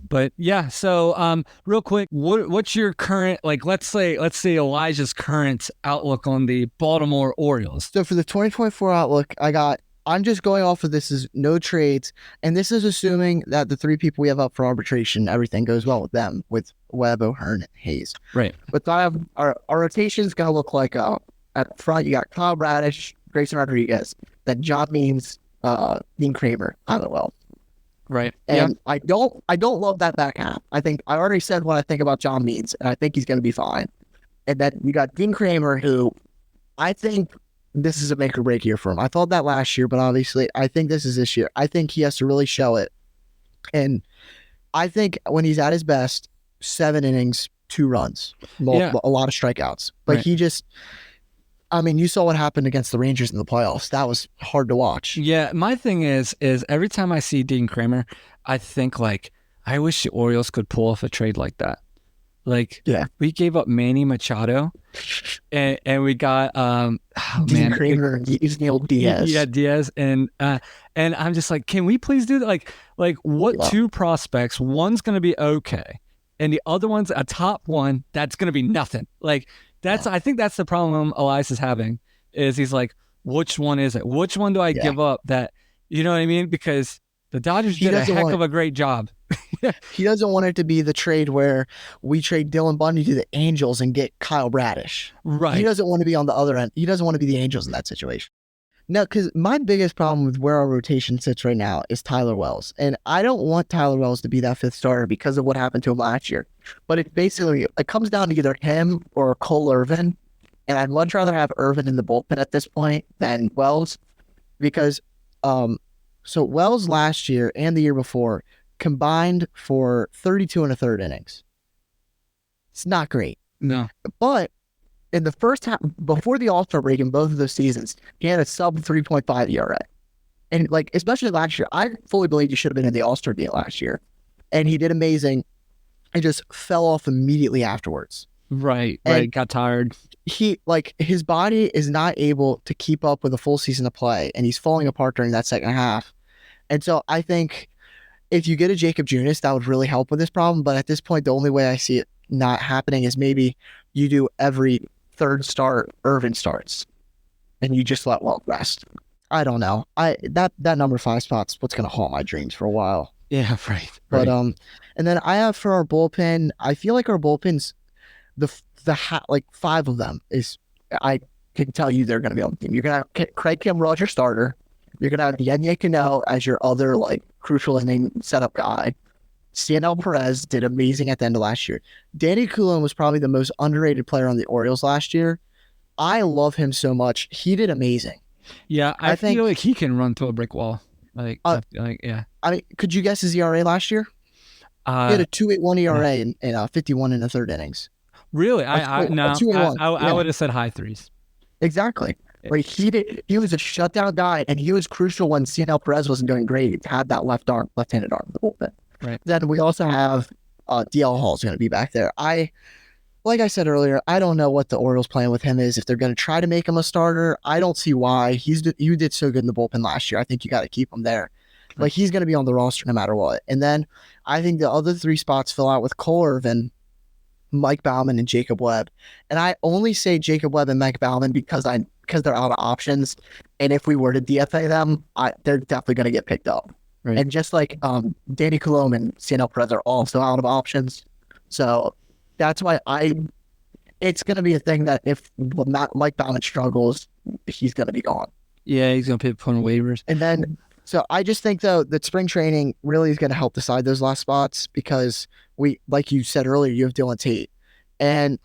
But yeah, so real quick, what's your current, like, let's say Elijah's current outlook on the Baltimore Orioles? So for the 2024 outlook, I'm just going off of this as no trades, and this is assuming that the three people we have up for arbitration, everything goes well with them, with Webb, O'Hearn, and Hayes. Right. But I have our rotation is going to look like at the front, you got Kyle Bradish, Grayson Rodriguez, then John Means, Dean Kramer, Tyler Wells. Right. And I don't love that back half. I think I already said what I think about John Means, and I think he's going to be fine. And then you got Dean Kramer, who I think this is a make or break year for him. I thought that last year, but obviously I think this is this year. I think he has to really show it. And I think when he's at his best, 7 innings, 2 runs, a lot of strikeouts. But he just, I mean, you saw what happened against the Rangers in the playoffs. That was hard to watch. Yeah, my thing is every time I see Dean Kramer, I think, like, I wish the Orioles could pull off a trade like that. Like, we gave up Manny Machado, and we got Dean Kramer and Yusniel Diaz. Yeah, Diaz, and I'm just like, can we please do that? Like what two prospects? One's gonna be okay, and the other one's a top one that's gonna be nothing. Like I think that's the problem Elias is having. Is he's like, which one is it? Which one do I give up? That, you know what I mean? Because the Dodgers did a heck of a great job. He doesn't want it to be the trade where we trade Dylan Bundy to the Angels and get Kyle Bradish. Right. He doesn't want to be on the other end. He doesn't want to be the Angels in that situation. No, because my biggest problem with where our rotation sits right now is Tyler Wells. And I don't want Tyler Wells to be that 5th starter because of what happened to him last year. But it comes down to either him or Cole Irvin. And I'd much rather have Irvin in the bullpen at this point than Wells. Because so Wells last year and the year before combined for 32 1/3 innings. It's not great. No. But in the first half, before the All-Star break in both of those seasons, he had a sub 3.5 ERA. And like, especially last year, I fully believe he should have been in the All-Star game last year. And he did amazing. It just fell off immediately afterwards. Right. Got tired. His body is not able to keep up with a full season of play, and he's falling apart during that second half. And so I think if you get a Jacob Junis, that would really help with this problem. But at this point, the only way I see it not happening is maybe you do every 3rd start, Irvin starts, and you just let Walt rest. I don't know. That number 5 spot's what's going to haunt my dreams for a while. Yeah, right. But and then I have for our bullpen, I feel like our bullpens, like 5 of them is, I can tell you they're going to be on the team. You're going to have Craig Kimbrell as your starter. You're going to have Yenye Cano as your other like crucial inning setup guy. Stanel Perez did amazing at the end of last year. Danny Coulombe was probably the most underrated player on the Orioles last year. I love him so much. He did amazing. Yeah, I feel like he can run through a brick wall. Yeah. I mean, could you guess his ERA last year? He had a 2.81 ERA in 51 in the third innings. Really? I would have said high threes. Exactly. Like he was a shutdown guy, and he was crucial when Stanel Perez wasn't doing great. He had that left-handed arm a little bit. Right. Then we also have DL Hall's going to be back there. Like I said earlier, I don't know what the Orioles' plan with him is. If they're going to try to make him a starter, I don't see why. You did so good in the bullpen last year. I think you got to keep him there. Right. Like, he's going to be on the roster no matter what. And then I think the other 3 spots fill out with Cole Irvin, Mike Baumann, and Jacob Webb. And I only say Jacob Webb and Mike Baumann because they're out of options. And if we were to DFA them, they're definitely going to get picked up. Right. And just like Danny Coulombe and Stanel Perez are also out of options. So that's why it's going to be a thing that if Mike Baumann struggles, he's going to be gone. Yeah, he's going to put on waivers. And then, so I just think, though, that spring training really is going to help decide those last spots because like you said earlier, you have Dylan Tate. And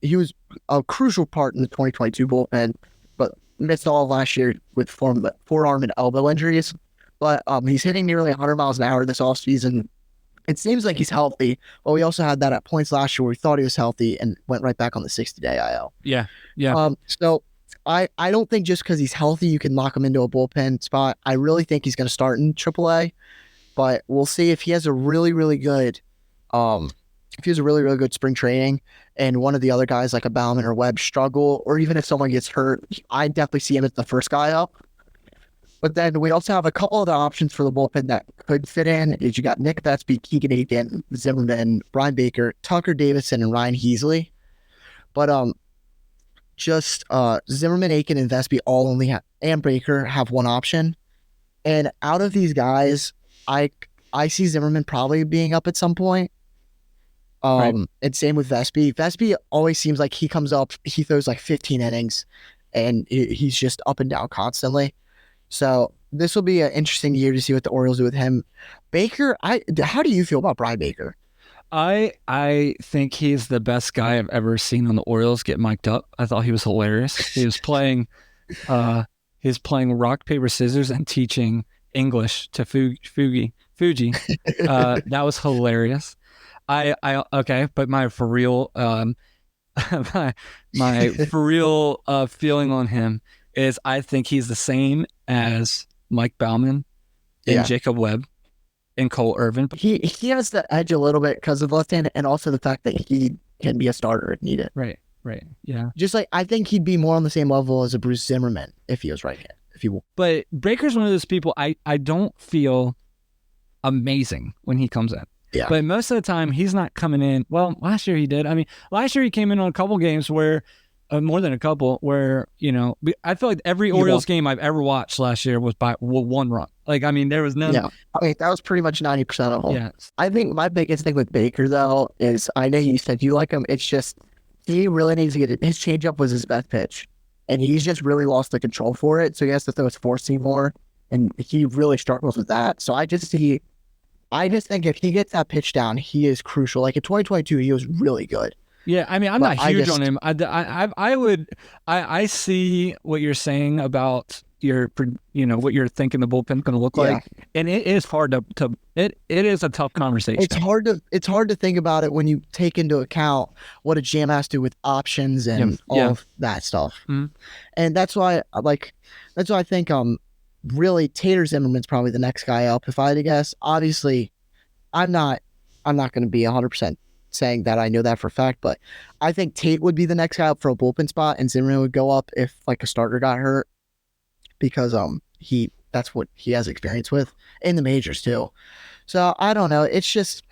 he was a crucial part in the 2022 bullpen, but missed all of last year with forearm and elbow injuries. But he's hitting nearly 100 miles an hour this offseason. It seems like he's healthy, but we also had that at points last year where we thought he was healthy and went right back on the 60-day IL. Yeah. So I don't think just because he's healthy, you can lock him into a bullpen spot. I really think he's going to start in AAA, but we'll see if he has a really, really good, spring training and one of the other guys like a Baumann or Webb struggle, or even if someone gets hurt, I definitely see him as the first guy up. But then we also have a couple other options for the bullpen that could fit in. Is you got Nick Vetsby, Keegan Aiken, Zimmerman, Brian Baker, Tucker Davidson, and Ryan Heasley. But Zimmerman, Aiken, and Vetsby all only have, and Baker have one option. And out of these guys, I see Zimmerman probably being up at some point. Right. And same with Vespy. Vespy always seems like he comes up, he throws like 15 innings, and he's just up and down constantly. So this will be an interesting year to see what the Orioles do with him. Baker, how do you feel about Brian Baker? I think he's the best guy I've ever seen on the Orioles get mic'd up. I thought he was hilarious. He was playing rock, paper, scissors and teaching English to Fuji. That was hilarious. But my for real feeling on him is I think he's the same as Mike Baumann and Jacob Webb and Cole Irvin. He has the edge a little bit because of left-handed and also the fact that he can be a starter if needed. Right. Yeah. Just like I think he'd be more on the same level as a Bruce Zimmerman if he was right-handed. But Baker's one of those people I don't feel amazing when he comes in. Yeah. But most of the time he's not coming in. Well, last year he did. I mean, last year he came in on a couple games where more than a couple where, I feel like every Orioles game I've ever watched last year was by one run. Like, I mean, there was none. Yeah. I mean, that was pretty much 90% of them. Yeah. I think my biggest thing with Baker, though, is I know you said you like him. It's just he really needs to get it. His changeup was his best pitch, and he's just really lost the control for it. So he has to throw his four-seam more, and he really struggles with that. So I just think if he gets that pitch down, he is crucial. Like in 2022, he was really good. Yeah, I mean, I'm not huge on him. I see what you're saying about what you're thinking the bullpen's going to look like, and it is hard it is a tough conversation. It's hard to think about it when you take into account what a GM has to do with options and all of that stuff. Mm-hmm. And that's why I think really Tater Zimmerman's probably the next guy up if I had to guess. Obviously, I'm not going to be 100% saying that I know that for a fact, but I think Tate would be the next guy up for a bullpen spot, and Zimmerman would go up if like a starter got hurt because that's what he has experience with in the majors too. So I don't know. It's just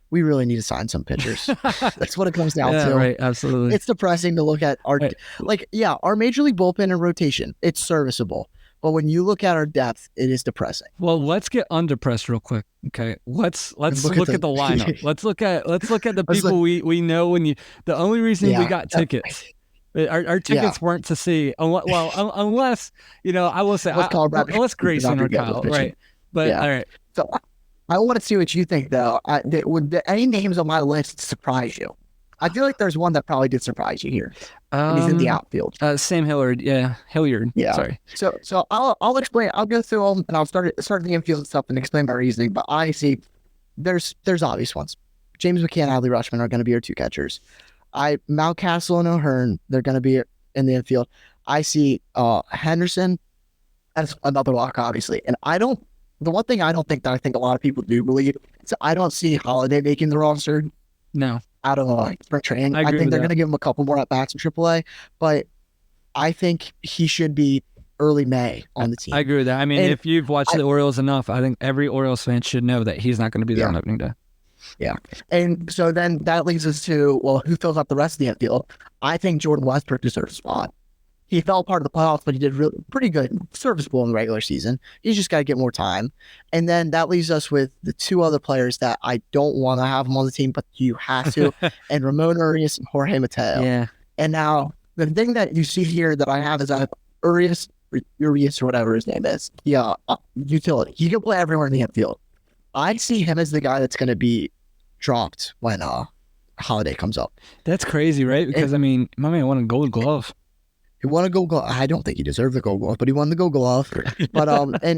we really need to sign some pitchers. That's what it comes down to. Right, absolutely. It's depressing to look at our major league bullpen and rotation. It's serviceable, But when you look at our depth, it is depressing. Well, let's get undepressed real quick. Okay, let's look at the lineup. Let's look at the people we know. The only reason we got tickets, our tickets weren't to see. Unless I will say unless Grayson or Kyle, right? But all right. So I want to see what you think, though. Would any names on my list surprise you? I feel like there's one that probably did surprise you here. And he's in the outfield. Sam Hilliard. Yeah, Hilliard. Yeah. Sorry. So I'll explain. I'll go through them and I'll start the infield and stuff and explain my reasoning. But I see there's obvious ones. James McCann, Adley Rutschman are going to be our two catchers. Mountcastle and O'Hearn, they're going to be in the infield. I see Henderson as another lock, obviously. And the one thing I don't think that I think a lot of people do believe is I don't see Holiday making the roster. No. Out of spring training. I think they're going to give him a couple more at-bats in AAA, but I think he should be early May on the team. I agree with that. I mean, if you've watched the Orioles enough, I think every Orioles fan should know that he's not going to be there on opening day. Yeah. And so then that leads us to, who fills up the rest of the infield? I think Jordan Westbrook deserves a spot. He fell part of the playoffs, but he did pretty good, serviceable in the regular season. He's just got to get more time. And then that leaves us with the two other players that I don't want to have them on the team, but you have to, and Ramon Urias and Jorge Mateo. Yeah. And now the thing that you see here that I have is I have Urias or whatever his name is. Yeah, utility. He can play everywhere in the infield. I see him as the guy that's going to be dropped when Holiday comes up. That's crazy, right? Because, my man won a gold glove. He won a gold glove. I don't think he deserved the gold glove, but he won the gold glove. But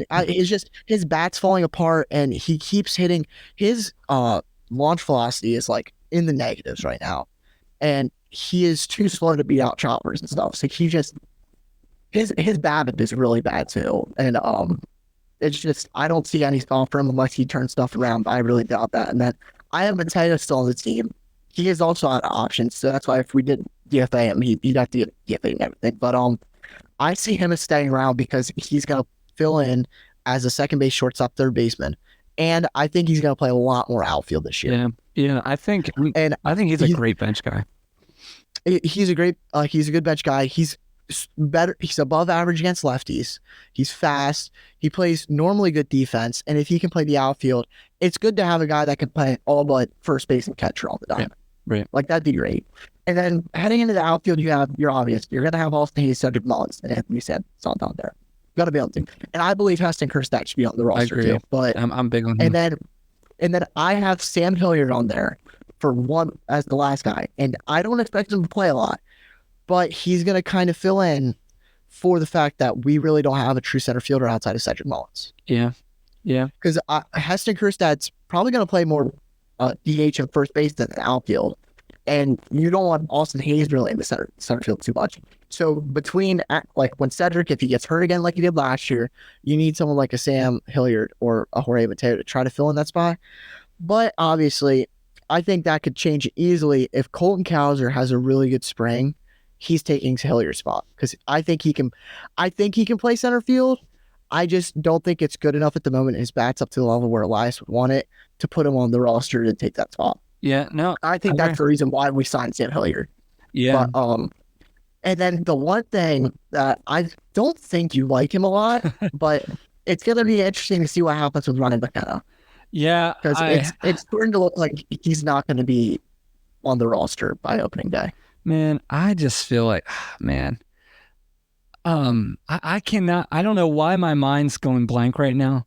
it's just his bat's falling apart, and he keeps hitting. His launch velocity is like in the negatives right now, and he is too slow to beat out choppers and stuff. So he just his BABIP is really bad too, and it's just I don't see any stuff for him unless he turns stuff around. But I really doubt that. And then I have Mateo still on the team. He is also out of options, so that's why if we did DFA him, he'd have to DFA and everything. But I see him as staying around because he's going to fill in as a second base, shortstop, third baseman, and I think he's going to play a lot more outfield this year. Yeah. I think he's a great bench guy. He's a good bench guy. He's better. He's above average against lefties. He's fast. He plays normally good defense, and if he can play the outfield, it's good to have a guy that can play all but first base and catcher all the time. Yeah. Right. Like, that'd be great. And then heading into the outfield, you're obvious. You're going to have Austin Hayes, Cedric Mullins, and Anthony Santon there. Got to be on the team. And I believe Heston Kjerstad should be on the roster too. But I'm big on him. And then I have Sam Hilliard on there for one as the last guy. And I don't expect him to play a lot, but he's going to kind of fill in for the fact that we really don't have a true center fielder outside of Cedric Mullins. Yeah. Because Heston Kjerstad's probably going to play more DH and first base than the outfield. And you don't want Austin Hayes really in the center field too much. So between, when Cedric, if he gets hurt again like he did last year, you need someone like a Sam Hilliard or a Jorge Mateo to try to fill in that spot. But obviously, I think that could change easily if Colton Cowser has a really good spring. He's taking Hilliard's spot because I think he can play center field. I just don't think it's good enough at the moment. His bat's up to the level where Elias would want it to put him on the roster to take that spot. Yeah, no, I think that's the reason why we signed Sam Hilliard. Yeah. But, and then the one thing that I don't think you like him a lot, but it's going to be interesting to see what happens with Ryan McKenna. Yeah. Because it's starting to look like he's not going to be on the roster by opening day. Man, I just feel like, I cannot, I don't know why my mind's going blank right now,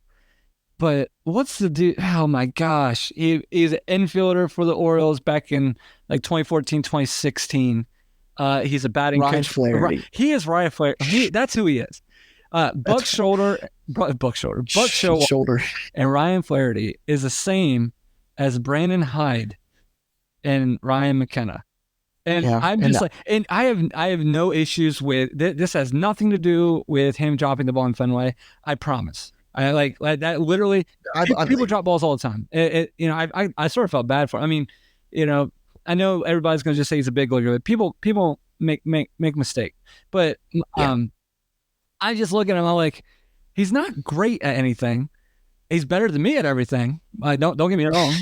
but what's the dude? Oh my gosh. He's an infielder for the Orioles back in 2014, 2016. He's a batting Ryan coach. Flaherty. He is Ryan Flaherty. That's who he is. Buck Shoulder, and Ryan Flaherty is the same as Brandon Hyde and Ryan McKenna. And I'm just and I have no issues with this. Has nothing to do with him dropping the ball in Fenway. I promise. I like that. Literally, people drop balls all the time. I sort of felt bad for him. I mean, I know everybody's going to just say he's a big leaguer. People make mistake, but I just look at him. I'm like, he's not great at anything. He's better than me at everything. Don't get me wrong.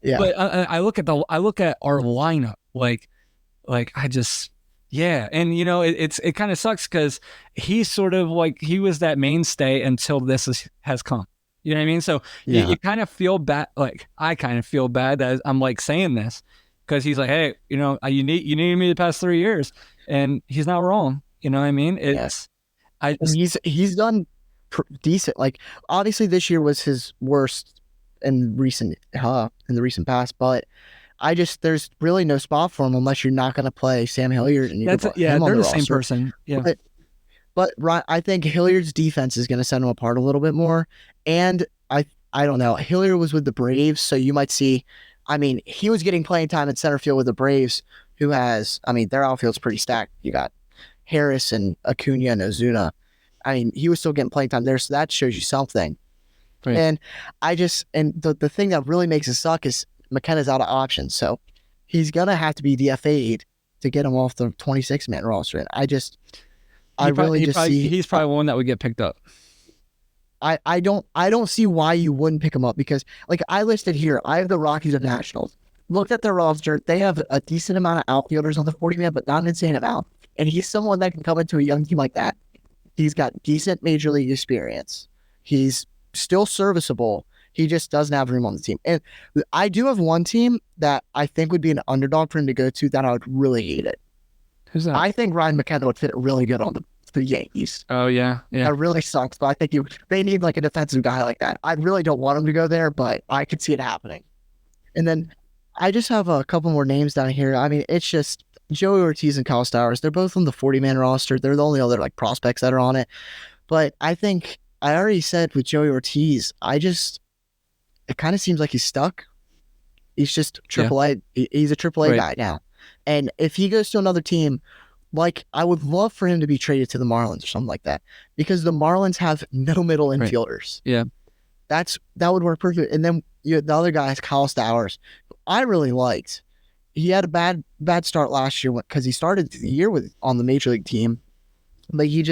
Yeah. But I look at our lineup. I just Yeah, and it kind of sucks because he's sort of like he was that mainstay until this has come. You know what I mean? So you kind of feel bad. Like I kind of feel bad that I'm like saying this because he's like, hey, you needed me the past 3 years, and he's not wrong. You know what I mean? He's done decent. Like obviously this year was his worst in the recent past, but there's really no spot for him unless you're not going to play Sam Hilliard. And they're the same person. Yeah. But I think Hilliard's defense is going to set him apart a little bit more. And I don't know. Hilliard was with the Braves, so you might see. I mean, he was getting playing time in center field with the Braves, who has. I mean, their outfield's pretty stacked. You got Harris and Acuna and Ozuna. I mean, he was still getting playing time there, so that shows you something. Right. And the thing that really makes it suck is McKenna's out of options, so he's gonna have to be DFA'd to get him off the 26-man roster. And he's probably one that would get picked up. I don't see why you wouldn't pick him up because like I listed here, I have the Rockies and Nationals. Looked at their roster, they have a decent amount of outfielders on the 40-man, but not an insane amount. And he's someone that can come into a young team like that. He's got decent major league experience. He's still serviceable. He just doesn't have room on the team. And I do have one team that I think would be an underdog for him to go to that I would really hate it. Who's that? I think Ryan McKenna would fit really good on the Yankees. Oh, yeah. That really sucks, but I think they need like a defensive guy like that. I really don't want him to go there, but I could see it happening. And then I just have a couple more names down here. I mean, it's just Joey Ortiz and Kyle Stowers. They're both on the 40-man roster. They're the only other like prospects that are on it. But I think I already said with Joey Ortiz, it kind of seems like he's stuck. He's just AAA. Yeah. He's a AAA guy now. And if he goes to another team, like I would love for him to be traded to the Marlins or something like that, because the Marlins have no middle infielders. Yeah. That would work perfect. And then the other guy is Kyle Stowers. I really liked. He had a bad start last year because he started the year on the major league team, but he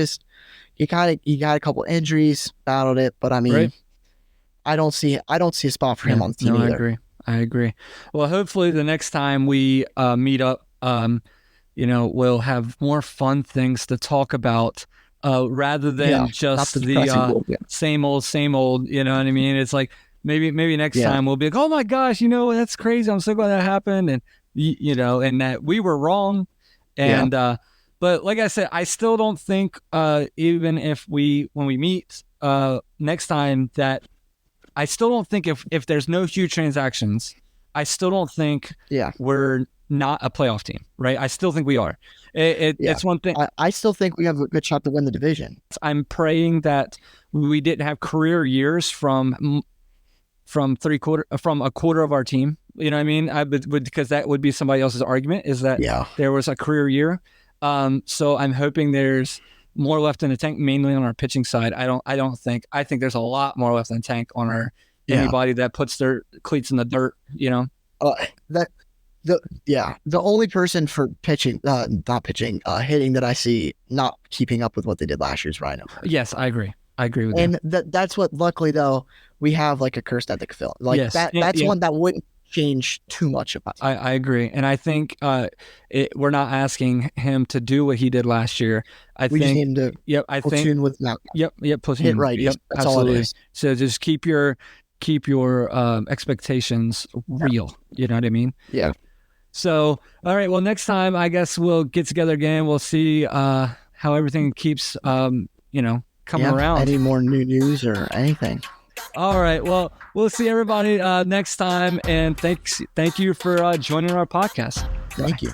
got a couple injuries, battled it. But I mean, I don't see a spot for him on the team either. I agree. Well, hopefully the next time we meet up, we'll have more fun things to talk about rather than just the same old. You know what I mean? It's like maybe next time we'll be like, oh my gosh, that's crazy. I'm so glad that happened, and and that we were wrong. And but like I said, I still don't think even if when we meet next time that. I still don't think if there's no huge transactions, I still don't think we're not a playoff team, right? I still think we are. It's one thing. I still think we have a good shot to win the division. I'm praying that we didn't have career years from a quarter of our team. You know what I mean? Because that would be somebody else's argument is that there was a career year. So I'm hoping there's more left in the tank, mainly on our pitching side. I think there's a lot more left in the tank on anybody that puts their cleats in the dirt, The only person for pitching, hitting that I see not keeping up with what they did last year is Rhino. Yes, I agree with you. And that's what, luckily though, we have like a curse that they could fill. Like that's one that wouldn't change too much about it. I agree. And I think we're not asking him to do what he did last year. We just need him to platoon with now. Platoon. Hit righties. Yep, that's absolutely. all it is. So just keep your expectations real. You know what I mean? Yeah. So, all right. Well, next time, I guess we'll get together again. We'll see how everything keeps, coming around. Any more new news or anything. All right. Well, we'll see everybody next time. And thank you for joining our podcast. Thank you.